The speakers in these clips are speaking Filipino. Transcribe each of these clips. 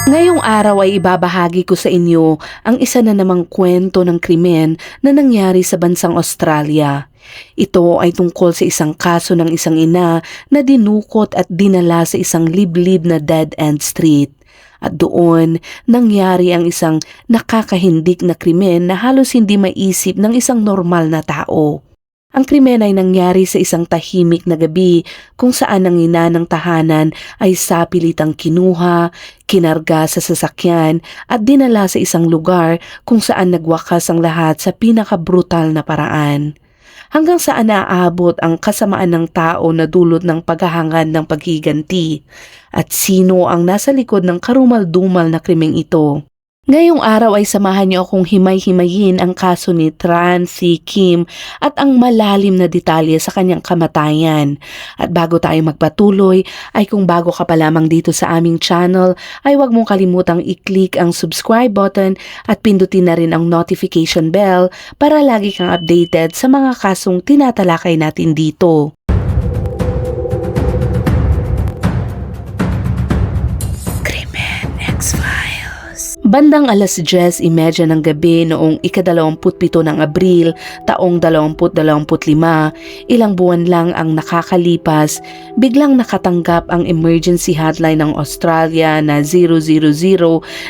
Ngayong araw ay ibabahagi ko sa inyo ang isa na namang kwento ng krimen na nangyari sa bansang Australia. Ito ay tungkol sa isang kaso ng isang ina na dinukot at dinala sa isang liblib na dead-end street. At doon, nangyari ang isang nakakahindik na krimen na halos hindi maisip ng isang normal na tao. Ang krimen ay nangyari sa isang tahimik na gabi kung saan ang ina ng tahanan ay sapilitang kinuha, kinarga sa sasakyan at dinala sa isang lugar kung saan nagwakas ang lahat sa pinakabrutal na paraan. Hanggang saan naaabot ang kasamaan ng tao na dulot ng paghahangad ng paghiganti at sino ang nasa likod ng karumal-dumal na krimeng ito. Ngayong araw ay samahan niyo akong himay-himayin ang kaso ni Tran Si Kim at ang malalim na detalye sa kanyang kamatayan. At bago tayo magpatuloy, ay kung bago ka pa lamang dito sa aming channel, ay huwag mong kalimutang i-click ang subscribe button at pindutin na rin ang notification bell para lagi kang updated sa mga kasong tinatalakay natin dito. Krimen X-Files. Bandang alas 10:30 ng gabi noong ika-27 ng Abril, taong 2025, ilang buwan lang ang nakakalipas, biglang nakatanggap ang emergency hotline ng Australia na 000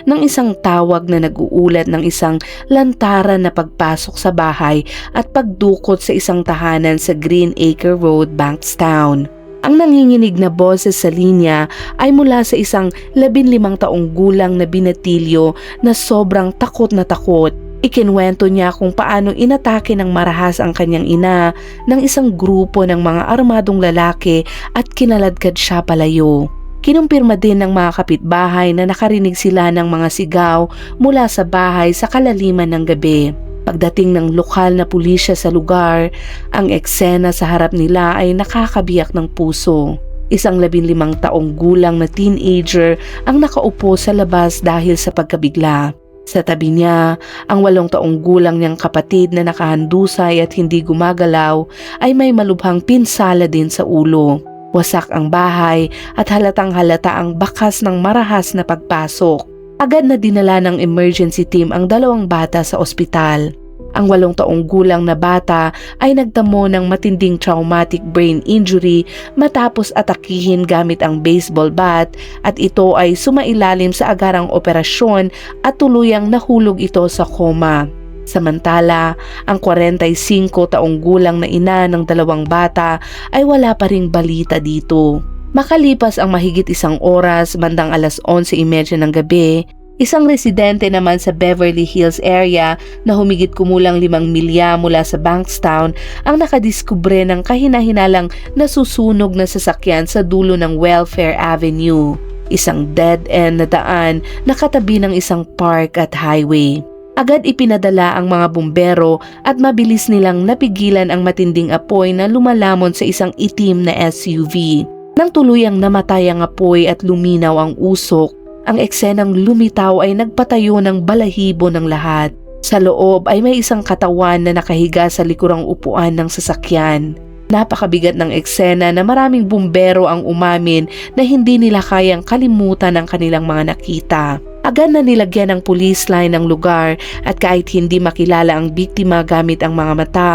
ng isang tawag na nag-uulat ng isang lantaran na pagpasok sa bahay at pagdukot sa isang tahanan sa Greenacre Road, Bankstown. Ang nanginginig na boses sa linya ay mula sa isang 15 taong gulang na binatilyo na sobrang takot na takot. Ikinwento niya kung paano inatake ng marahas ang kanyang ina ng isang grupo ng mga armadong lalaki at kinaladkad siya palayo. Kinumpirma din ng mga kapitbahay na nakarinig sila ng mga sigaw mula sa bahay sa kalaliman ng gabi. Pagdating ng lokal na pulisya sa lugar, ang eksena sa harap nila ay nakakabiyak ng puso. Isang 15 taong gulang na teenager ang nakaupo sa labas dahil sa pagkabigla. Sa tabi niya, ang 8 taong gulang niyang kapatid na nakahandusay at hindi gumagalaw ay may malubhang pinsala din sa ulo. Wasak ang bahay at halatang halata ang bakas ng marahas na pagpasok. Agad na dinala ng emergency team ang 2 bata sa ospital. Ang 8 taong gulang na bata ay nagtamo ng matinding traumatic brain injury matapos atakihin gamit ang baseball bat at ito ay sumailalim sa agarang operasyon at tuluyang nahulog ito sa koma. Samantala, ang 45 taong gulang na ina ng 2 bata ay wala pa ring balita dito. Makalipas ang mahigit 1 oras, bandang alas 11:30 ng gabi, isang residente naman sa Beverly Hills area na humigit kumulang 5 milya mula sa Bankstown ang nakadiskubre ng kahina-hinalang nasusunog na sasakyan sa dulo ng Welfare Avenue, isang dead-end na daan na katabi ng isang park at highway. Agad ipinadala ang mga bumbero at mabilis nilang napigilan ang matinding apoy na lumalamon sa isang itim na SUV. Nang tuluyang namatay ang apoy at luminaw ang usok, ang eksenang lumitaw ay nagpatayo ng balahibo ng lahat. Sa loob ay may isang katawan na nakahiga sa likurang upuan ng sasakyan. Napakabigat ng eksena na maraming bumbero ang umamin na hindi nila kayang kalimutan ang kanilang mga nakita. Agad na nilagyan ng police line ang lugar at kahit hindi makilala ang biktima gamit ang mga mata,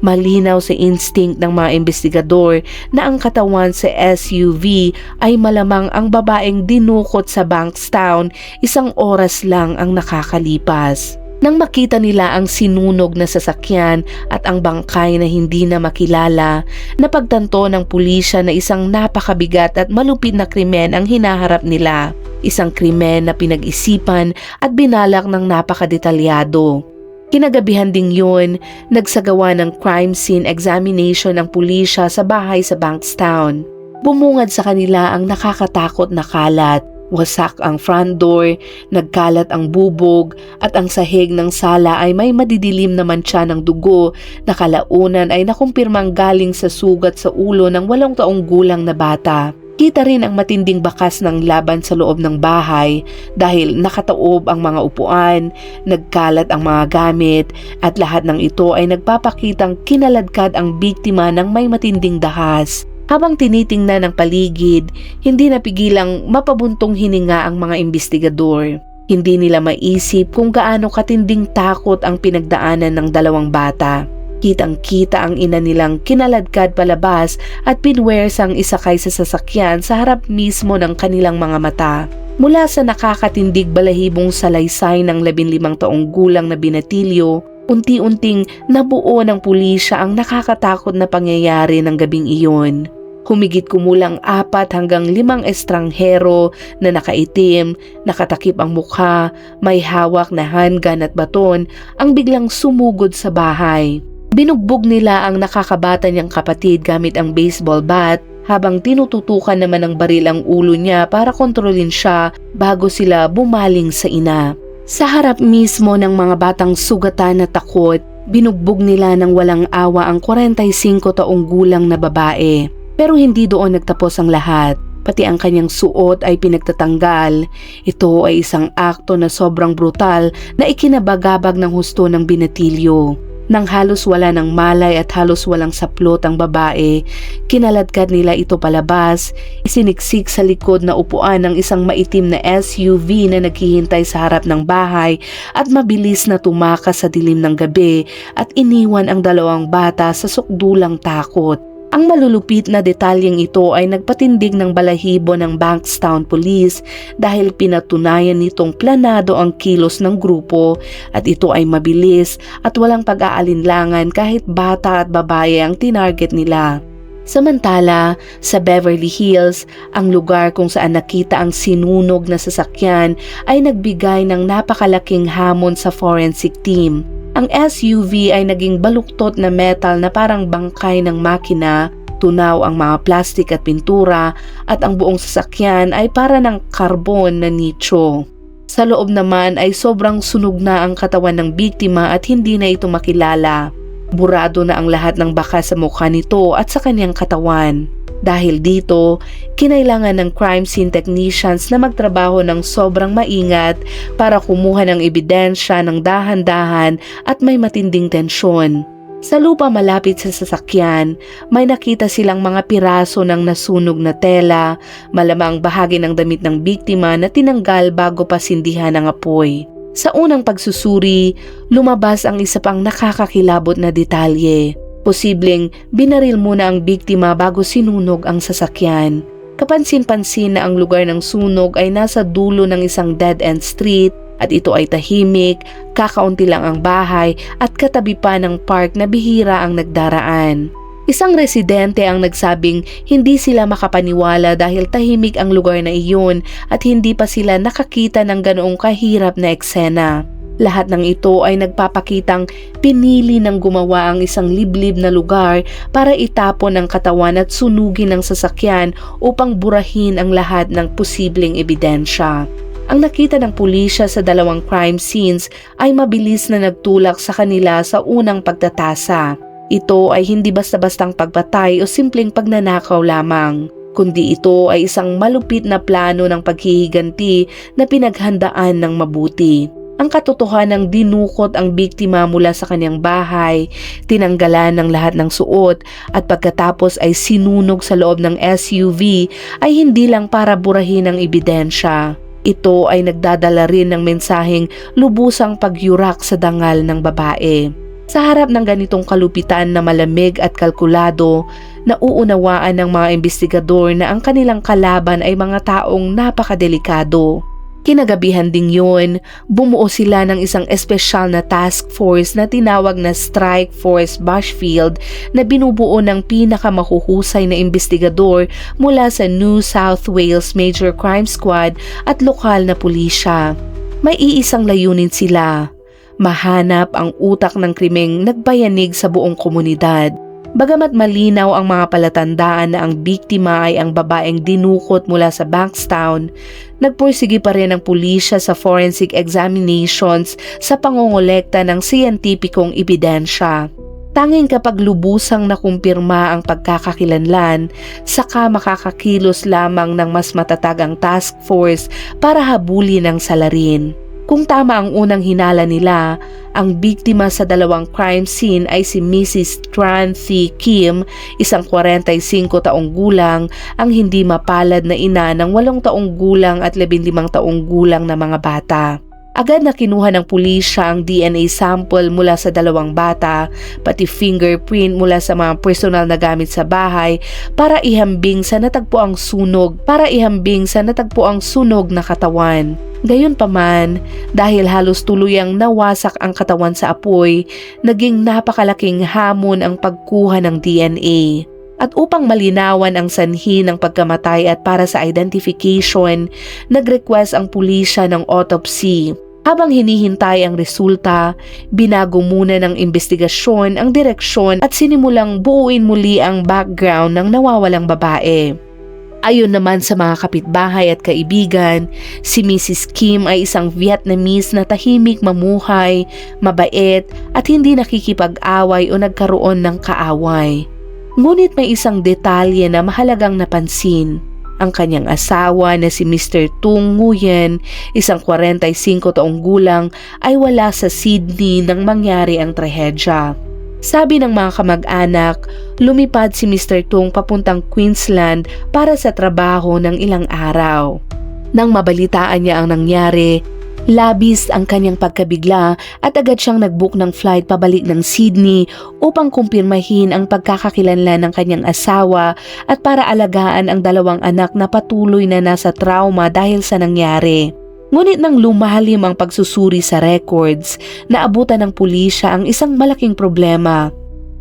malinaw sa instinct ng mga investigador na ang katawan sa SUV ay malamang ang babaeng dinukot sa Bankstown 1 oras lang ang nakakalipas. Nang makita nila ang sinunog na sasakyan at ang bangkay na hindi na makilala, napagtanto ng pulisya na isang napakabigat at malupit na krimen ang hinaharap nila. Isang krimen na pinag-isipan at binalak ng napakadetalyado. Kinagabihan ding yun, nagsagawa ng crime scene examination ang pulisya sa bahay sa Bankstown. Bumungad sa kanila ang nakakatakot na kalat. Wasak ang front door, nagkalat ang bubog at ang sahig ng sala ay may madidilim na mantsa ng dugo na kalaunan ay nakumpirmang galing sa sugat sa ulo ng 8 taong gulang na bata. Kita rin ang matinding bakas ng laban sa loob ng bahay dahil nakataob ang mga upuan, nagkalat ang mga gamit at lahat ng ito ay nagpapakitang kinaladkad ang biktima ng may matinding dahas. Habang tinitingnan ng paligid, hindi napigilang mapabuntong hininga ang mga investigador. Hindi nila maisip kung gaano katinding takot ang pinagdaanan ng dalawang bata. Kitang-kita ang ina nilang kinaladkad palabas at pinwersang isakay sa sasakyan sa harap mismo ng kanilang mga mata. Mula sa nakakatindig balahibong salaysay ng 15 taong gulang na binatilyo, unti-unting nabuo ng pulisya ang nakakatakot na pangyayari ng gabing iyon. Humigit kumulang 4 hanggang 5 estranghero na nakaitim, nakatakip ang mukha, may hawak na handgun at baton ang biglang sumugod sa bahay. Binugbog nila ang nakakabata niyang kapatid gamit ang baseball bat habang tinututukan naman ng baril ang ulo niya para kontrolin siya bago sila bumaling sa ina. Sa harap mismo ng mga batang sugatan na takot, binugbog nila ng walang awa ang 45 taong gulang na babae. Pero hindi doon nagtapos ang lahat. Pati ang kanyang suot ay pinagtatanggal. Ito ay isang akto na sobrang brutal na ikinabagabag ng husto ng binatilyo. Nang halos wala ng malay at halos walang saplot ang babae, kinaladkad nila ito palabas, isiniksik sa likod na upuan ng isang maitim na SUV na naghihintay sa harap ng bahay at mabilis na tumakas sa dilim ng gabi at iniwan ang dalawang bata sa sukdulang takot. Ang malulupit na detalyeng ito ay nagpatindig ng balahibo ng Bankstown Police dahil pinatunayan nitong planado ang kilos ng grupo at ito ay mabilis at walang pag-aalinlangan kahit bata at babae ang tinarget nila. Samantala, sa Beverly Hills, ang lugar kung saan nakita ang sinunog na sasakyan ay nagbigay ng napakalaking hamon sa forensic team. Ang SUV ay naging baluktot na metal na parang bangkay ng makina, tunaw ang mga plastik at pintura at ang buong sasakyan ay para ng karbon na nicho. Sa loob naman ay sobrang sunog na ang katawan ng biktima at hindi na ito makilala. Burado na ang lahat ng bakas sa mukha nito at sa kanyang katawan. Dahil dito, kinailangan ng crime scene technicians na magtrabaho ng sobrang maingat para kumuha ng ebidensya ng dahan-dahan at may matinding tensyon. Sa lupa malapit sa sasakyan, may nakita silang mga piraso ng nasunog na tela, malamang bahagi ng damit ng biktima na tinanggal bago pa sindihan ng apoy. Sa unang pagsusuri, lumabas ang isa pang nakakakilabot na detalye. Posibleng binaril muna ang biktima bago sinunog ang sasakyan. Kapansin-pansin na ang lugar ng sunog ay nasa dulo ng isang dead-end street at ito ay tahimik, kakaunti lang ang bahay at katabi pa ng park na bihira ang nagdaraan. Isang residente ang nagsabing hindi sila makapaniwala dahil tahimik ang lugar na iyon at hindi pa sila nakakita ng ganoong kahirap na eksena. Lahat ng ito ay nagpapakitang pinili ng gumawa ang isang liblib na lugar para itapon ang katawan at sunugin ang sasakyan upang burahin ang lahat ng posibleng ebidensya. Ang nakita ng pulisya sa dalawang crime scenes ay mabilis na nagtulak sa kanila sa unang pagtatasa. Ito ay hindi basta-bastang pagpatay o simpleng pagnanakaw lamang, kundi ito ay isang malupit na plano ng paghihiganti na pinaghandaan ng mabuti. Ang katotohanang dinukot ang biktima mula sa kanyang bahay, tinanggalan ng lahat ng suot at pagkatapos ay sinunog sa loob ng SUV ay hindi lang para burahin ang ebidensya. Ito ay nagdadala rin ng mensaheng lubusang pagyurak sa dangal ng babae. Sa harap ng ganitong kalupitan na malamig at kalkulado, nauunawaan ng mga investigador na ang kanilang kalaban ay mga taong napakadelikado. Kinagabihan ding yun, bumuo sila ng isang espesyal na task force na tinawag na Strike Force Bushfield na binubuo ng pinakamahuhusay na investigador mula sa New South Wales Major Crime Squad at lokal na pulisya. May iisang layunin sila, mahanap ang utak ng krimeng nagbayanig sa buong komunidad. Bagamat malinaw ang mga palatandaan na ang biktima ay ang babaeng dinukot mula sa Bankstown, nagpursige pa rin ang pulisya sa forensic examinations sa pangongolekta ng siyentipikong ebidensya. Tanging kapag lubusang nakumpirma ang pagkakakilanlan, saka makakakilos lamang ng mas matatag ang task force para habulin ang salarin. Kung tama ang unang hinala nila, ang biktima sa dalawang crime scene ay si Mrs. Tran Thi Kim, isang 45 taong gulang, ang hindi mapalad na ina ng 8 taong gulang at 15 taong gulang na mga bata. Agad na kinuha ng pulisya ang DNA sample mula sa dalawang bata, pati fingerprint mula sa mga personal na gamit sa bahay para ihambing sa natagpuang sunog na katawan. Gayunpaman, dahil halos tuluyang nawasak ang katawan sa apoy, naging napakalaking hamon ang pagkuha ng DNA. At upang malinawan ang sanhi ng pagkamatay at para sa identification, nag-request ang pulisya ng autopsy. Habang hinihintay ang resulta, binago muna ng investigasyon ang direksyon at sinimulang buuin muli ang background ng nawawalang babae. Ayon naman sa mga kapitbahay at kaibigan, si Mrs. Kim ay isang Vietnamese na tahimik mamuhay, mabait at hindi nakikipag-away o nagkaroon ng kaaway. Ngunit may isang detalye na mahalagang napansin. Ang kanyang asawa na si Mr. Tung Nguyen, isang 45 taong gulang, ay wala sa Sydney nang mangyari ang trahedya. Sabi ng mga kamag-anak, lumipad si Mr. Tung papuntang Queensland para sa trabaho ng ilang araw. Nang mabalitaan niya ang nangyari, labis ang kanyang pagkabigla at agad siyang nag-book ng flight pabalik ng Sydney upang kumpirmahin ang pagkakakilanlan ng kanyang asawa at para alagaan ang 2 anak na patuloy na nasa trauma dahil sa nangyari. Ngunit nang lumalim ang pagsusuri sa records, naabutan ng pulisya ang isang malaking problema.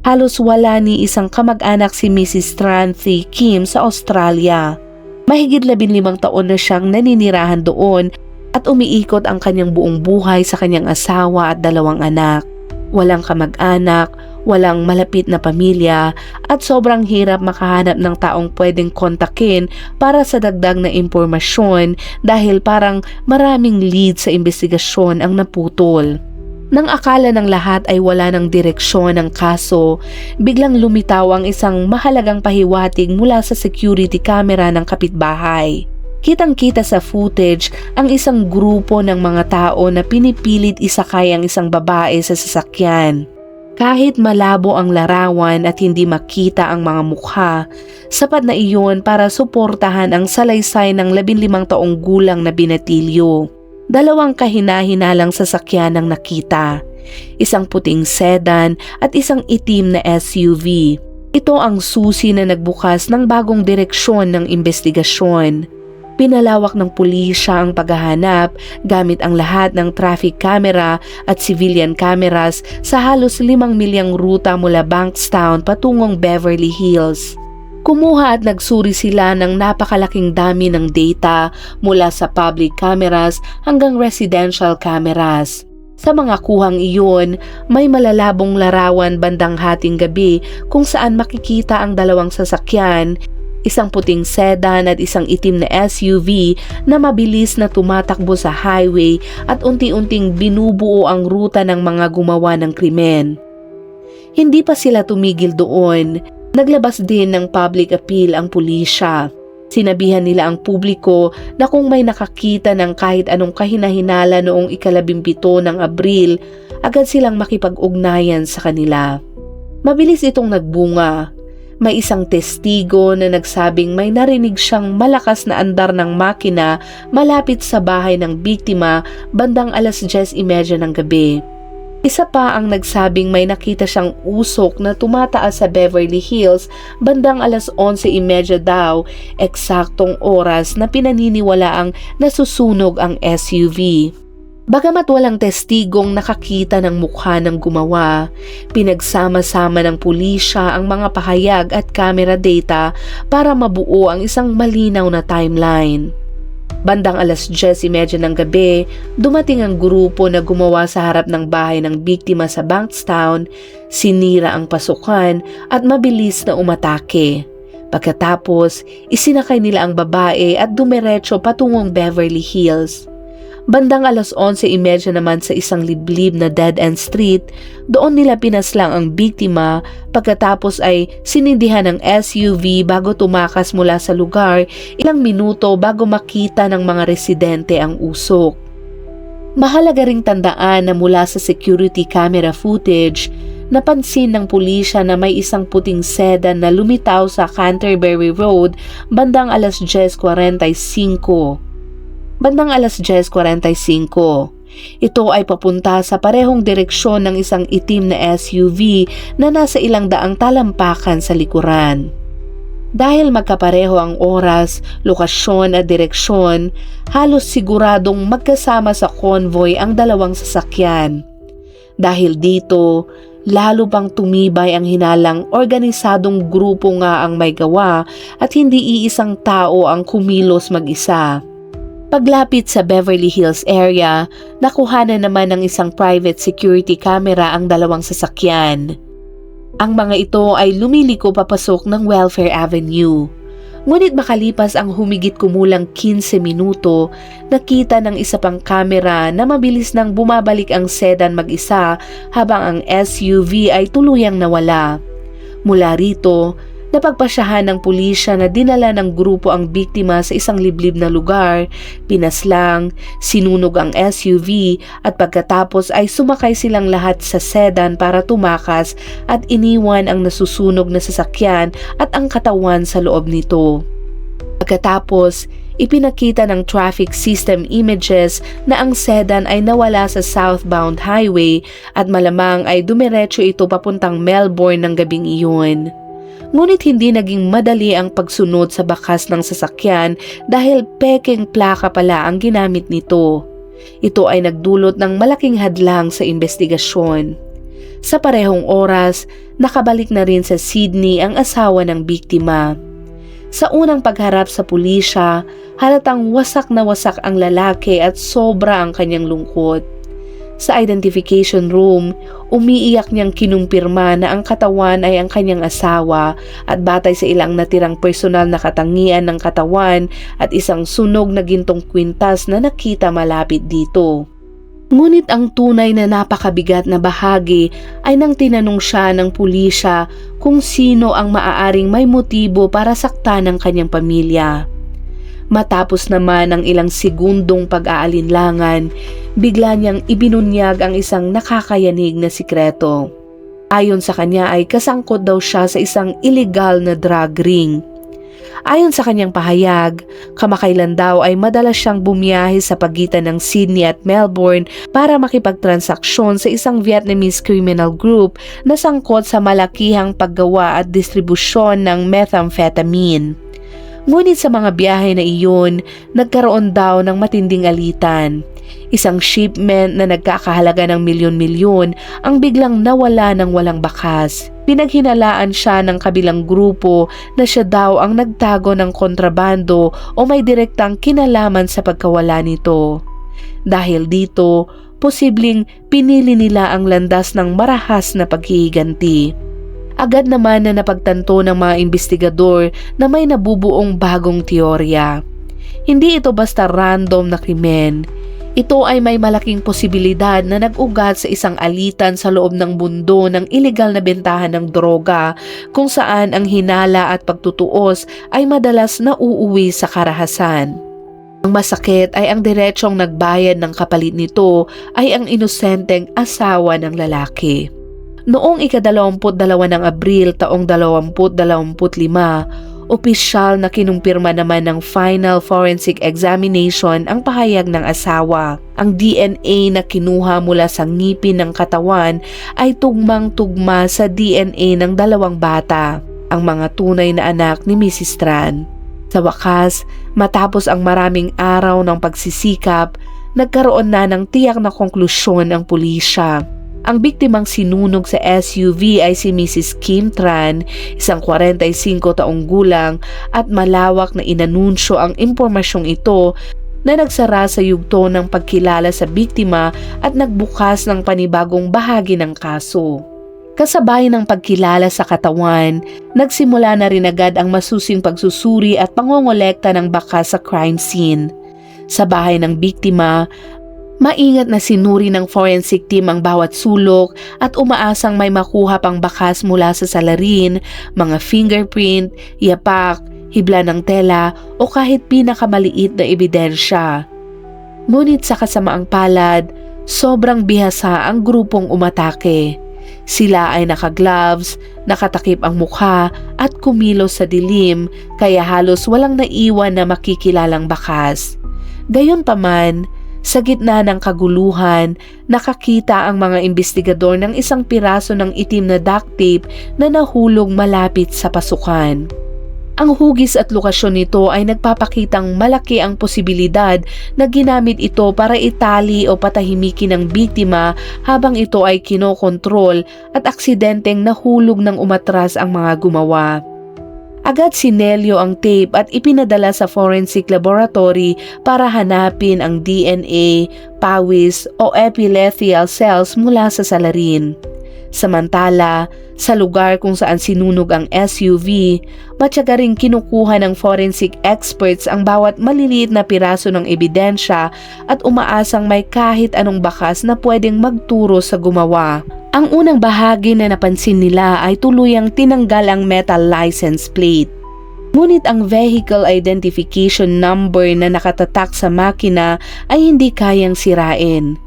Halos wala ni isang kamag-anak si Mrs. Tran Thi Kim sa Australia. Mahigit 15 taon na siyang naninirahan doon at umiikot ang kanyang buong buhay sa kanyang asawa at 2 anak. Walang kamag-anak, walang malapit na pamilya at sobrang hirap makahanap ng taong pwedeng kontakin para sa dagdag na impormasyon dahil parang maraming lead sa investigasyon ang naputol. Nang akala ng lahat ay wala ng direksyon ng kaso, biglang lumitaw ang isang mahalagang pahiwatig mula sa security camera ng kapitbahay. Kitang-kita sa footage ang isang grupo ng mga tao na pinipilit isakay ang isang babae sa sasakyan. Kahit malabo ang larawan at hindi makita ang mga mukha, sapat na iyon para suportahan ang salaysay ng 15 taong gulang na binatilyo. 2 kahina-hinalang sasakyan ang nakita, isang puting sedan at isang itim na SUV. Ito ang susi na nagbukas ng bagong direksyon ng investigasyon. Pinalawak ng pulisya ang paghahanap gamit ang lahat ng traffic camera at civilian cameras sa halos 5 milyang ruta mula Bankstown patungong Beverly Hills. Kumuha at nagsuri sila ng napakalaking dami ng data mula sa public cameras hanggang residential cameras. Sa mga kuhang iyon, may malalabong larawan bandang hating gabi kung saan makikita ang 2 sasakyan, isang puting sedan at isang itim na SUV na mabilis na tumatakbo sa highway at unti-unting binubuo ang ruta ng mga gumawa ng krimen. Hindi pa sila tumigil doon. Naglabas din ng public appeal ang pulisya. Sinabihan nila ang publiko na kung may nakakita ng kahit anong kahinahinala noong ika-17 ng Abril, agad silang makipag-ugnayan sa kanila. Mabilis itong nagbunga. May isang testigo na nagsabing may narinig siyang malakas na andar ng makina malapit sa bahay ng biktima bandang 10:30 ng gabi. Isa pa ang nagsabing may nakita siyang usok na tumataas sa Beverly Hills bandang 11:30 daw, eksaktong oras na pinaniniwalaang nasusunog ang SUV. Bagamat walang testigong nakakita ng mukha ng gumawa, pinagsama-sama ng pulisya ang mga pahayag at camera data para mabuo ang isang malinaw na timeline. Bandang 10:30 ng gabi, dumating ang grupo na gumawa sa harap ng bahay ng biktima sa Bankstown, sinira ang pasukan at mabilis na umatake. Pagkatapos, isinakay nila ang babae at dumiretso patungong Beverly Hills. Bandang 11:30 naman sa isang liblib na dead-end street, doon nila pinaslang ang biktima pagkatapos ay sinindihan ng SUV bago tumakas mula sa lugar ilang minuto bago makita ng mga residente ang usok. Mahalaga ring tandaan na mula sa security camera footage, napansin ng pulisya na may isang puting sedan na lumitaw sa Canterbury Road bandang alas 10:45. Bandang alas 10:45. Ito ay papunta sa parehong direksyon ng isang itim na SUV na nasa ilang daang talampakan sa likuran. Dahil magkapareho ang oras, lokasyon at direksyon, halos siguradong magkasama sa convoy ang dalawang sasakyan. Dahil dito, lalo pang tumibay ang hinalang organisadong grupo nga ang may gawa at hindi iisang tao ang kumilos mag-isa. Paglapit sa Beverly Hills area, nakuhanan naman ng isang private security camera ang dalawang sasakyan. Ang mga ito ay lumiliko papasok ng Welfare Avenue. Ngunit makalipas ang humigit kumulang 15 minuto, nakita ng isa pang kamera na mabilis nang bumabalik ang sedan mag-isa habang ang SUV ay tuluyang nawala. Mula rito, napagpasyahan ng pulisya na dinala ng grupo ang biktima sa isang liblib na lugar, pinaslang, sinunog ang SUV at pagkatapos ay sumakay silang lahat sa sedan para tumakas at iniwan ang nasusunog na sasakyan at ang katawan sa loob nito. Pagkatapos, ipinakita ng traffic system images na ang sedan ay nawala sa southbound highway at malamang ay dumiretso ito papuntang Melbourne ng gabing iyon. Ngunit hindi naging madali ang pagsunod sa bakas ng sasakyan dahil pekeng plaka pala ang ginamit nito. Ito ay nagdulot ng malaking hadlang sa investigasyon. Sa parehong oras, nakabalik na rin sa Sydney ang asawa ng biktima. Sa unang pagharap sa pulisya, halatang wasak na wasak ang lalaki at sobra ang kanyang lungkot. Sa identification room, umiiyak niyang kinumpirma na ang katawan ay ang kanyang asawa at batay sa ilang natirang personal na katangian ng katawan at isang sunog na gintong kwintas na nakita malapit dito. Ngunit ang tunay na napakabigat na bahagi ay nang tinanong siya ng pulisya kung sino ang maaaring may motibo para saktan ng kanyang pamilya. Matapos naman ang ilang segundong pag-aalinlangan, bigla niyang ibinunyag ang isang nakakayanig na sikreto. Ayon sa kanya ay kasangkot daw siya sa isang illegal na drug ring. Ayon sa kanyang pahayag, kamakailan daw ay madalas siyang bumiyahe sa pagitan ng Sydney at Melbourne para makipagtransaksyon sa isang Vietnamese criminal group na sangkot sa malakihang paggawa at distribusyon ng methamphetamine. Ngunit sa mga biyahe na iyon, nagkaroon daw ng matinding alitan. Isang shipment na nagkakahalaga ng milyon-milyon ang biglang nawala ng walang bakas. Pinaghinalaan siya ng kabilang grupo na siya daw ang nagtago ng kontrabando o may direktang kinalaman sa pagkawala nito. Dahil dito, posibleng pinili nila ang landas ng marahas na paghihiganti. Agad naman na napagtanto ng mga investigador na may nabubuong bagong teorya. Hindi ito basta random na krimen. Ito ay may malaking posibilidad na nag-ugat sa isang alitan sa loob ng mundo ng iligal na bentahan ng droga kung saan ang hinala at pagtutuos ay madalas nauuwi sa karahasan. Ang masakit ay ang diretsong nagbayad ng kapalit nito ay ang inosenteng asawa ng lalaki. Noong ika-22 ng Abril taong 2025, opisyal na kinumpirma naman ng final forensic examination ang pahayag ng asawa. Ang DNA na kinuha mula sa ngipin ng katawan ay tugmang-tugma sa DNA ng dalawang bata, ang mga tunay na anak ni Mrs. Tran. Sa wakas, matapos ang maraming araw ng pagsisikap, nagkaroon na ng tiyak na konklusyon ang pulisya. Ang biktimang sinunog sa SUV ay si Mrs. Kim Tran, isang 45 taong gulang at malawak na inanunsyo ang impormasyong ito na nagsara sa yugto ng pagkilala sa biktima at nagbukas ng panibagong bahagi ng kaso. Kasabay ng pagkilala sa katawan, nagsimula na rin agad ang masusing pagsusuri at pangongolekta ng bakas sa crime scene. Sa bahay ng biktima, maingat na sinuri ng forensic team ang bawat sulok at umaasang may makuha pang bakas mula sa salarin, mga fingerprint, yapak, hibla ng tela o kahit pinakamaliit na ebidensya. Ngunit sa kasamaang palad, sobrang bihasa ang grupong umatake. Sila ay naka-gloves, nakatakip ang mukha at kumilos sa dilim kaya halos walang naiwan na makikilalang bakas. Gayunpaman, sa gitna ng kaguluhan, nakakita ang mga investigador ng isang piraso ng itim na duct tape na nahulog malapit sa pasukan. Ang hugis at lokasyon nito ay nagpapakitang malaki ang posibilidad na ginamit ito para itali o patahimikin ang biktima habang ito ay kinokontrol at aksidenteng nahulog ng umatras ang mga gumawa. Agad sinelyo ang tape at ipinadala sa forensic laboratory para hanapin ang DNA, pawis o epithelial cells mula sa salarin. Samantala, sa lugar kung saan sinunog ang SUV, matyaga ring kinukuha ng forensic experts ang bawat maliliit na piraso ng ebidensya at umaasang may kahit anong bakas na pwedeng magturo sa gumawa. Ang unang bahagi na napansin nila ay tuluyang tinanggal ang metal license plate. Ngunit ang vehicle identification number na nakatatak sa makina ay hindi kayang sirain.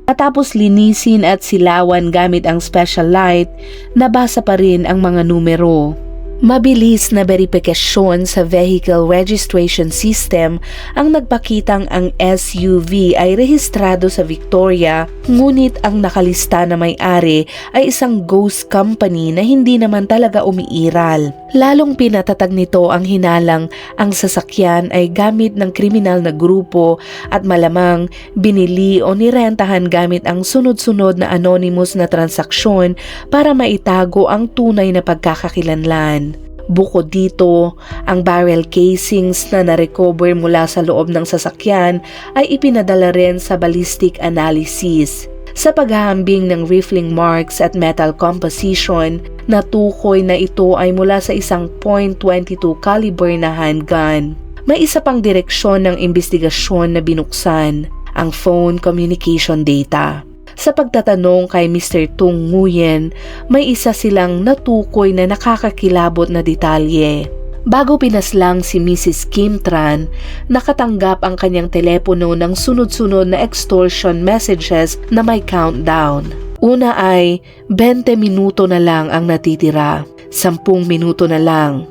Matapos linisin at silawan gamit ang special light, nabasa pa rin ang mga numero. Mabilis na verifikasyon sa vehicle registration system ang nagpakitang ang SUV ay rehistrado sa Victoria, ngunit ang nakalista na may-ari ay isang ghost company na hindi naman talaga umiiral. Lalong pinatatag nito ang hinalang ang sasakyan ay gamit ng kriminal na grupo at malamang binili o nirentahan gamit ang sunod-sunod na anonymous na transaksyon para maitago ang tunay na pagkakakilanlan. Bukod dito, ang barrel casings na narecover mula sa loob ng sasakyan ay ipinadala rin sa ballistic analysis. Sa paghahambing ng rifling marks at metal composition, natukoy na ito ay mula sa isang .22 caliber na handgun. May isa pang direksyon ng investigasyon na binuksan, ang phone communication data. Sa pagtatanong kay Mr. Tung Nguyen, may isa silang natukoy na nakakakilabot na detalye. Bago pinaslang si Mrs. Kim Tran, nakatanggap ang kanyang telepono ng sunod-sunod na extortion messages na may countdown. Una ay 20 minuto na lang ang natitira, 10 minuto na lang,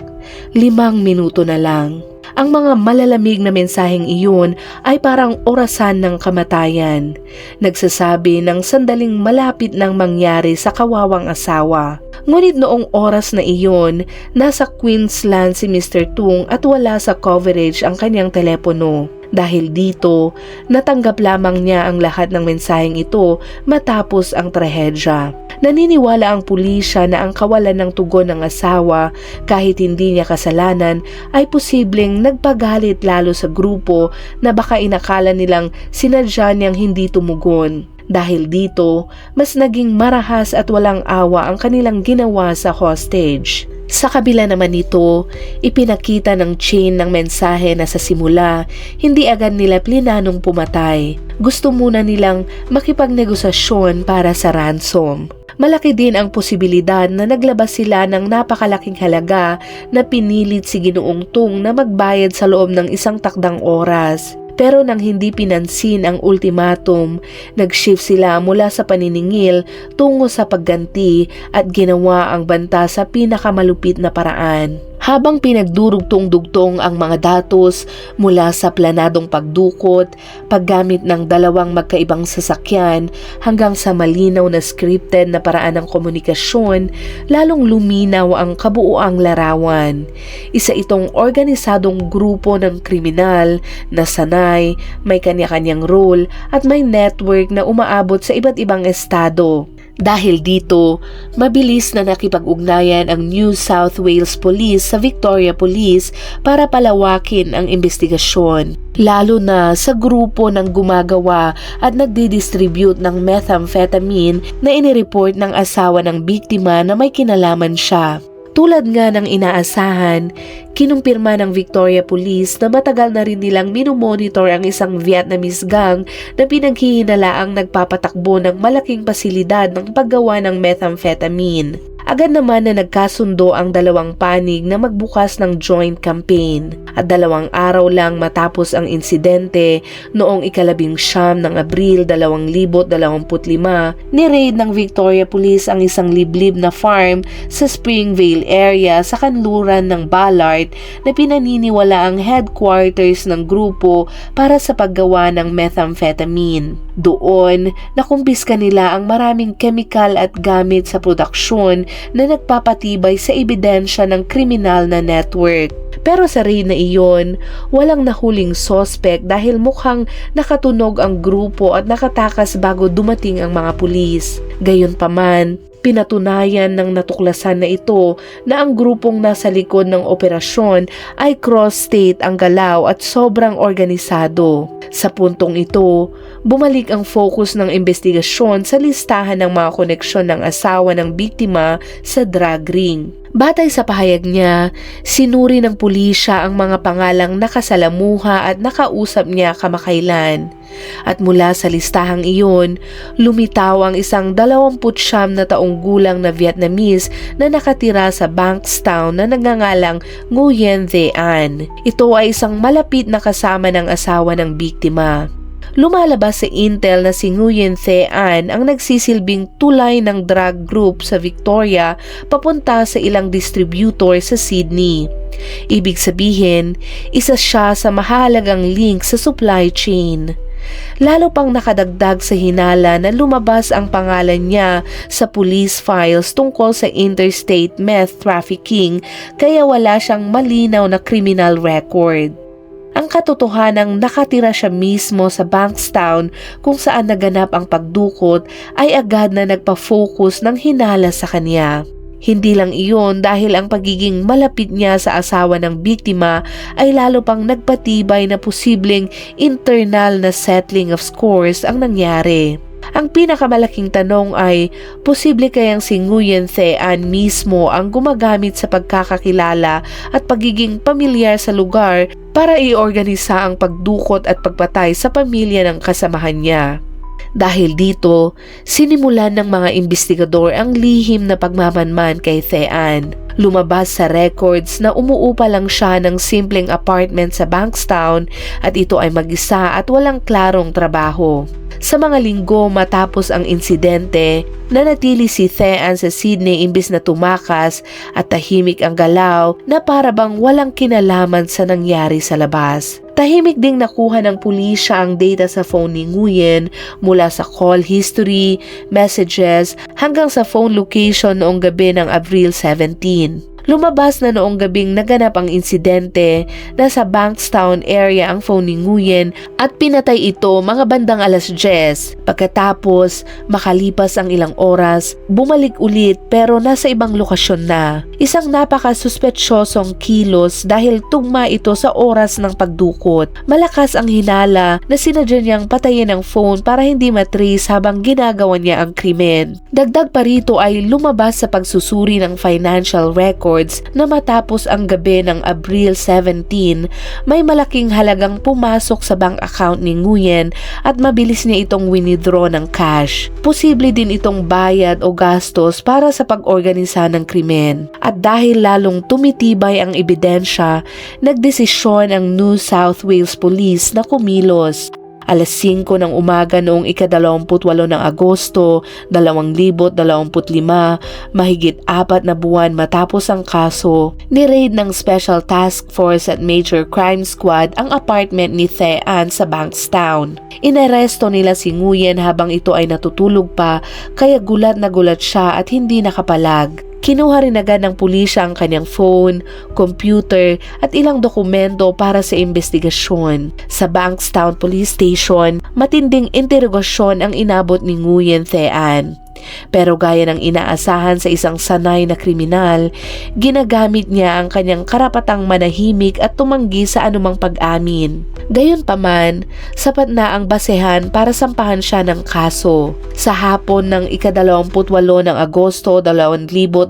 5 minuto na lang. Ang mga malalamig na mensaheng iyon ay parang orasan ng kamatayan. Nagsasabi ng sandaling malapit nang mangyari sa kawawang asawa. Ngunit noong oras na iyon, nasa Queensland si Mr. Tung at wala sa coverage ang kanyang telepono. Dahil dito, natanggap lamang niya ang lahat ng mensaheng ito matapos ang trahedya. Naniniwala ang pulisya na ang kawalan ng tugon ng asawa kahit hindi niya kasalanan ay posibleng nagpagalit lalo sa grupo na baka inakala nilang sinadya niyang hindi tumugon. Dahil dito, mas naging marahas at walang awa ang kanilang ginawa sa hostage. Sa kabila naman nito, ipinakita ng chain ng mensahe na sa simula, hindi agad nila plinanong pumatay. Gusto muna nilang makipagnegosasyon para sa ransom. Malaki din ang posibilidad na naglabas sila ng napakalaking halaga na pinilit si Ginoong Tung na magbayad sa loob ng isang takdang oras. Pero nang hindi pinansin ang ultimatum, nag-shift sila mula sa paniningil tungo sa pagganti at ginawa ang banta sa pinakamalupit na paraan. Habang pinagdurugtong-dugtong ang mga datos mula sa planadong pagdukot, paggamit ng dalawang magkaibang sasakyan hanggang sa malinaw na scripted na paraan ng komunikasyon, lalong luminaw ang kabuuang larawan. Isa itong organisadong grupo ng kriminal na sanay, may kanya-kanyang role at may network na umaabot sa iba't ibang estado. Dahil dito, mabilis na nakipag-ugnayan ang New South Wales Police sa Victoria Police para palawakin ang investigasyon. Lalo na sa grupo ng gumagawa at nagdi-distribute ng methamphetamine na inireport ng asawa ng biktima na may kinalaman siya. Tulad nga ng inaasahan, kinumpirma ng Victoria Police na matagal na rin nilang minomonitor ang isang Vietnamese gang na pinaghihinalaang nagpapatakbo ng malaking pasilidad ng paggawa ng methamphetamine. Agad naman na nagkasundo ang dalawang panig na magbukas ng joint campaign. At 2 araw lang matapos ang insidente, noong 19 ng Abril 2025, ni-raid ng Victoria Police ang isang liblib na farm sa Springvale area sa kanluran ng Ballard na pinaniniwala ang headquarters ng grupo para sa paggawa ng methamphetamine. Doon, nakumpiska nila ang maraming chemical at gamit sa produksyon na nagpapatibay sa ebidensya ng kriminal na network. Pero sa raid na iyon, walang nahuling sospek dahil mukhang nakatunog ang grupo at nakatakas bago dumating ang mga pulis. Gayunpaman, pinatunayan ng natuklasan na ito na ang grupong nasa likod ng operasyon ay cross-state ang galaw at sobrang organisado. Sa puntong ito, bumalik ang focus ng investigasyon sa listahan ng mga koneksyon ng asawa ng biktima sa drug ring. Batay sa pahayag niya, sinuri ng pulisya ang mga pangalang nakasalamuha at nakausap niya kamakailan. At mula sa listahang iyon, lumitaw ang isang 29 na taong gulang na Vietnamese na nakatira sa Bankstown na nagngangalang Nguyen Thi An. Ito ay isang malapit na kasama ng asawa ng biktima. Lumalabas sa intel na si Nguyen Thi An ang nagsisilbing tulay ng drug group sa Victoria papunta sa ilang distributor sa Sydney. Ibig sabihin, isa siya sa mahalagang link sa supply chain. Lalo pang nakadagdag sa hinala na lumabas ang pangalan niya sa police files tungkol sa interstate meth trafficking kaya wala siyang malinaw na criminal record. Ang katotohanang nakatira siya mismo sa Bankstown kung saan naganap ang pagdukot ay agad na nagpa-focus ng hinala sa kanya. Hindi lang iyon dahil ang pagiging malapit niya sa asawa ng biktima ay lalo pang nagpatibay na posibleng internal na settling of scores ang nangyari. Ang pinakamalaking tanong ay, posible kayang si Nguyen Thi An mismo ang gumagamit sa pagkakakilala at pagiging pamilyar sa lugar para iorganisa ang pagdukot at pagpatay sa pamilya ng kasamahan niya. Dahil dito, sinimulan ng mga investigador ang lihim na pagmamanman kay Thi An. Lumabas sa records na umuupa lang siya ng simpleng apartment sa Bankstown at ito ay mag-isa at walang klarong trabaho. Sa mga linggo matapos ang insidente, nanatili si Thi An sa Sydney imbis na tumakas at tahimik ang galaw na para bang walang kinalaman sa nangyari sa labas. Tahimik ding nakuha ng pulisya ang data sa phone ni Nguyen mula sa call history, messages hanggang sa phone location noong gabi ng Abril 17. Lumabas na noong gabing naganap ang insidente na sa Bankstown area ang phone ni Nguyen at pinatay ito mga bandang 10:00. Pagkatapos, makalipas ang ilang oras, bumalik ulit pero nasa ibang lokasyon na. Isang napaka-suspetsyosong kilos dahil tugma ito sa oras ng pagdukot. Malakas ang hinala na sinadya niyang patayin ang phone para hindi matrace habang ginagawa niya ang krimen. Dagdag pa rito ay lumabas sa pagsusuri ng financial records na matapos ang gabi ng Abril 17, may malaking halagang pumasok sa bank account ni Nguyen at mabilis niya itong winidraw ng cash. Posible din itong bayad o gastos para sa pag-organisa ng krimen. At dahil lalong tumitibay ang ebidensya, nagdesisyon ang New South Wales Police na kumilos. 5:00 ng umaga noong ika-28 ng Agosto, 2025, mahigit 4 na buwan matapos ang kaso, ni-raid ng Special Task Force at Major Crime Squad ang apartment ni Thi An sa Bankstown. Inaresto nila si Nguyen habang ito ay natutulog pa kaya gulat na gulat siya at hindi nakapalag. Kinuha rin agad ng pulisya ang kanyang phone, computer at ilang dokumento para sa investigasyon. Sa Bankstown Police Station, matinding interogasyon ang inabot ni Nguyen Thi An. Pero gaya ng inaasahan sa isang sanay na kriminal, ginagamit niya ang kanyang karapatang manahimik at tumanggi sa anumang pag-amin. Gayunpaman, sapat na ang basehan para sampahan siya ng kaso. Sa hapon ng ika-28 ng Agosto 2025,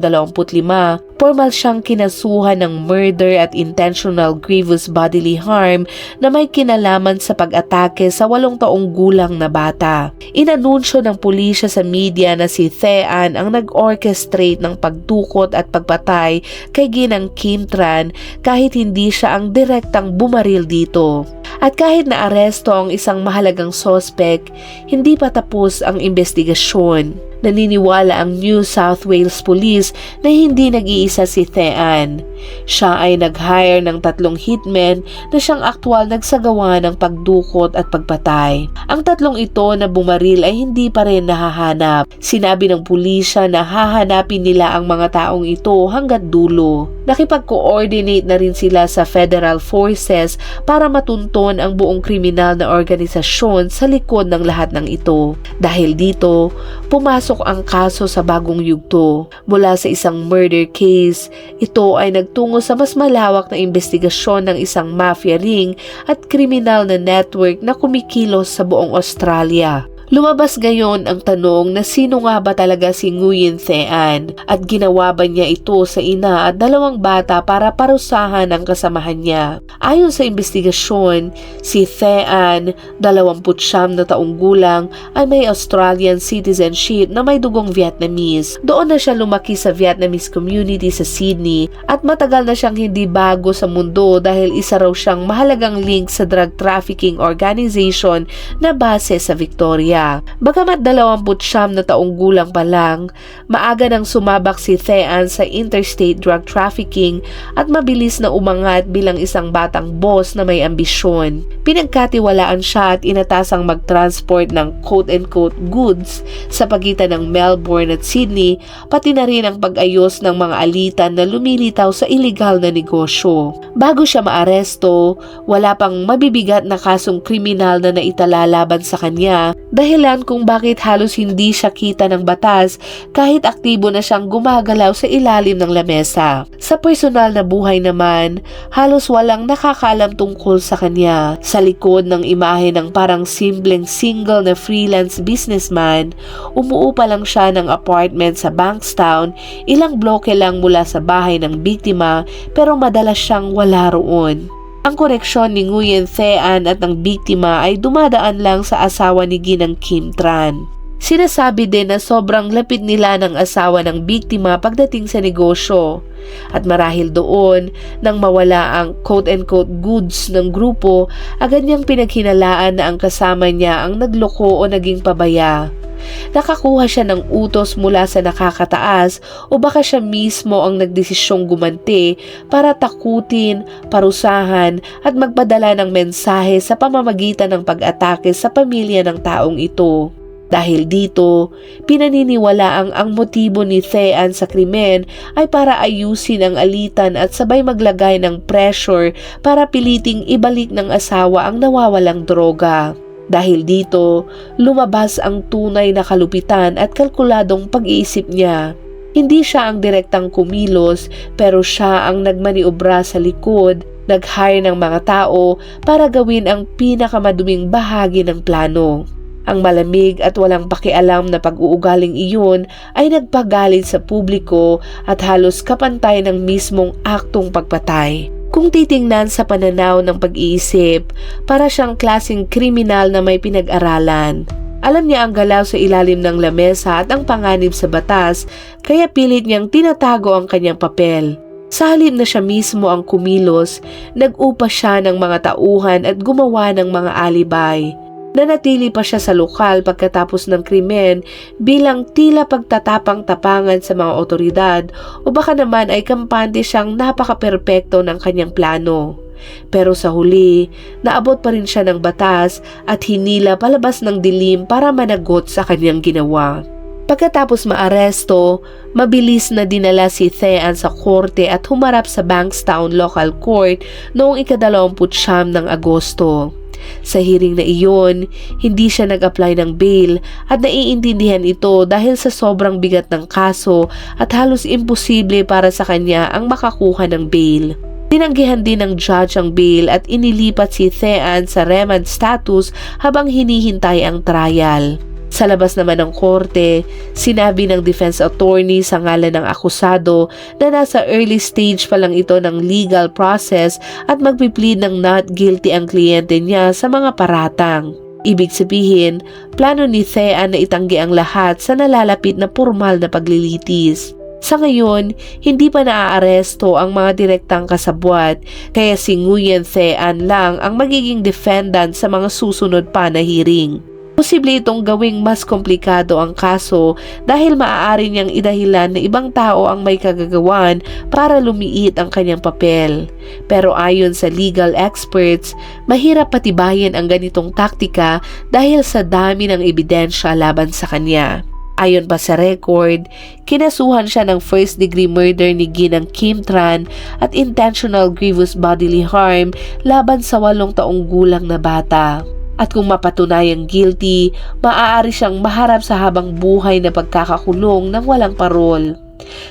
Formal siyang kinasuhan ng murder at intentional grievous bodily harm na may kinalaman sa pag-atake sa 8 taong gulang na bata. Inanunsyo ng pulisya sa media na si Thean ang nag-orchestrate ng pagdukot at pagpatay kay Ginang Kim Tran kahit hindi siya ang direktang bumaril dito. At kahit naaresto ang isang mahalagang sospek, hindi pa tapos ang investigasyon. Naniniwala ang New South Wales Police na hindi nag-iisa si Thean. Siya ay nag-hire ng 3 hitmen na siyang aktwal nagsagawa ng pagdukot at pagpatay. Ang 3 ito na bumaril ay hindi pa rin nahahanap. Sinabi ng pulisya na hahanapin nila ang mga taong ito hanggat dulo. Nakipag-coordinate na rin sila sa federal forces para matunton ang buong kriminal na organisasyon sa likod ng lahat ng ito. Dahil dito, pumasok ang kaso sa bagong yugto. Mula sa isang murder case, ito ay nagtungo sa mas malawak na investigasyon ng isang mafia ring at kriminal na network na kumikilos sa buong Australia. Lumabas ngayon ang tanong na sino nga ba talaga si Nguyen Thean at ginawa ba niya ito sa ina at 2 bata para parusahan ang kasamahan niya. Ayon sa investigasyon, si Thean, 29 na taong gulang, ay may Australian citizenship na may dugong Vietnamese. Doon na siya lumaki sa Vietnamese community sa Sydney at matagal na siyang hindi bago sa mundo dahil isa raw siyang mahalagang link sa drug trafficking organization na base sa Victoria. Bagamat 29 na taong gulang pa lang, maaga nang sumabak si Thean sa interstate drug trafficking at mabilis na umangat bilang isang batang boss na may ambisyon. Pinagkatiwalaan siya at inatasang mag-transport ng quote-unquote goods sa pagitan ng Melbourne at Sydney, pati na rin ang pag-ayos ng mga alitan na lumilitaw sa iligal na negosyo. Bago siya maaresto, wala pang mabibigat na kasong kriminal na naitala laban sa kanya, dahilan kung bakit halos hindi siya kita ng batas kahit aktibo na siyang gumagalaw sa ilalim ng lamesa. Sa personal na buhay naman, halos walang nakakaalam tungkol sa kanya. Sa likod ng imahe ng parang simpleng single na freelance businessman, umuupa lang siya ng apartment sa Bankstown, ilang bloke lang mula sa bahay ng biktima, pero madalas siyang wala roon. Ang koneksyon ni Nguyen Thean at ng biktima ay dumadaan lang sa asawa ni Ginang Kim Tran. Sinasabi din na sobrang lapit nila ng asawa ng biktima pagdating sa negosyo. At marahil doon, nang mawala ang quote-unquote goods ng grupo, agad niyang pinaghinalaan na ang kasama niya ang nagloko o naging pabaya. Nakakuha siya ng utos mula sa nakakataas o baka siya mismo ang nagdesisyong gumanti para takutin, parusahan at magpadala ng mensahe sa pamamagitan ng pag-atake sa pamilya ng taong ito. Dahil dito, pinaniniwalaang ang motibo ni Thean sa krimen ay para ayusin ang alitan at sabay maglagay ng pressure para piliting ibalik ng asawa ang nawawalang droga. Dahil dito, lumabas ang tunay na kalupitan at kalkuladong pag-iisip niya. Hindi siya ang direktang kumilos, pero siya ang nagmaniobra sa likod, nag-hire ng mga tao para gawin ang pinakamaduming bahagi ng plano. Ang malamig at walang pakialam na pag-uugaling iyon ay nagpagalit sa publiko at halos kapantay ng mismong aktong pagpatay. Kung titingnan sa pananaw ng pag-iisip, para siyang klaseng kriminal na may pinag-aralan. Alam niya ang galaw sa ilalim ng lamesa at ang panganib sa batas, kaya pilit niyang tinatago ang kanyang papel. Sa halip na siya mismo ang kumilos, nag-upa siya ng mga tauhan at gumawa ng mga alibay. Nanatili pa siya sa lokal pagkatapos ng krimen bilang tila pagtatapang-tapangan sa mga otoridad o baka naman ay kampante siyang napaka-perpekto ng kanyang plano. Pero sa huli, naabot pa rin siya ng batas at hinila palabas ng dilim para managot sa kanyang ginawa. Pagkatapos maaresto, mabilis na dinala si Thean sa korte at humarap sa Bankstown Local Court noong ika-29 ng Agosto. Sa hearing na iyon, hindi siya nag-apply ng bail at naiintindihan ito dahil sa sobrang bigat ng kaso at halos imposible para sa kanya ang makakuha ng bail. Tinanggihan din ng judge ang bail at inilipat si Thean sa remand status habang hinihintay ang trial. Sa labas naman ng korte, sinabi ng defense attorney sa ngalan ng akusado na nasa early stage pa lang ito ng legal process at magpiplead ng not guilty ang kliyente niya sa mga paratang. Ibig sabihin, plano ni Thean na itanggi ang lahat sa nalalapit na formal na paglilitis. Sa ngayon, hindi pa naaaresto ang mga direktang kasabwat, kaya si Nguyen Thean lang ang magiging defendant sa mga susunod pa na hearing. Posible itong gawing mas komplikado ang kaso dahil maaari niyang idahilan na ibang tao ang may kagagawan para lumiit ang kanyang papel. Pero ayon sa legal experts, mahirap patibayin ang ganitong taktika dahil sa dami ng ebidensya laban sa kanya. Ayon pa sa record, kinasuhan siya ng first-degree murder ni Ginang Kim Tran at intentional grievous bodily harm laban sa 8 taong gulang na bata. At kung mapatunayang guilty, maaari siyang maharap sa habang buhay na pagkakakulong ng walang parol.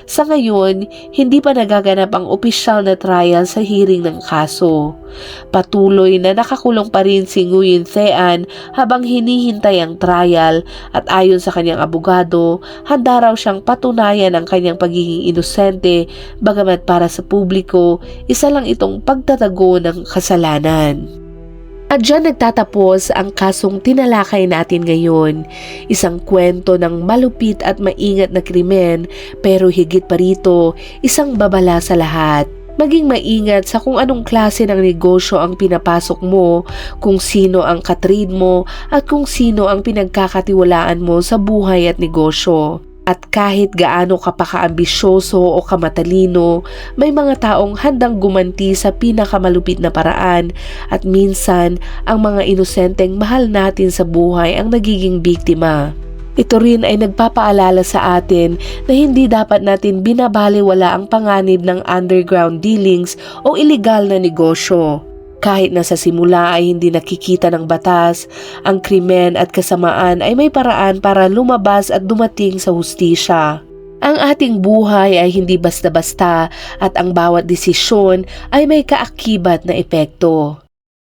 Sa ngayon, hindi pa nagaganap ang opisyal na trial sa hearing ng kaso. Patuloy na nakakulong pa rin si Nguyen Thean habang hinihintay ang trial at ayon sa kanyang abogado, handa raw siyang patunayan ang kanyang pagiging inosente bagamat para sa publiko, isa lang itong pagtatago ng kasalanan. At dyan nagtatapos ang kasong tinalakay natin ngayon. Isang kwento ng malupit at maingat na krimen, pero higit pa rito, isang babala sa lahat. Maging maingat sa kung anong klase ng negosyo ang pinapasok mo, kung sino ang katrade mo, at kung sino ang pinagkakatiwalaan mo sa buhay at negosyo. At kahit gaano ka pa kaambisyoso o kamatalino, may mga taong handang gumanti sa pinakamalupit na paraan at minsan ang mga inosenteng mahal natin sa buhay ang nagiging biktima. Ito rin ay nagpapaalala sa atin na hindi dapat natin binabaliwala ang panganib ng underground dealings o illegal na negosyo. Kahit na sa simula ay hindi nakikita ng batas, ang krimen at kasamaan ay may paraan para lumabas at dumating sa hustisya. Ang ating buhay ay hindi basta-basta at ang bawat desisyon ay may kaakibat na epekto.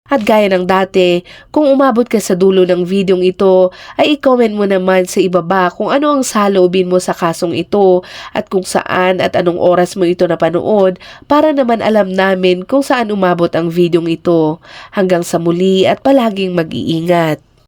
At gaya ng dati, kung umabot ka sa dulo ng videong ito, ay i-comment mo naman sa ibaba kung ano ang saloobin mo sa kasong ito at kung saan at anong oras mo ito napanood para naman alam namin kung saan umabot ang videong ito. Hanggang sa muli at palaging mag-iingat.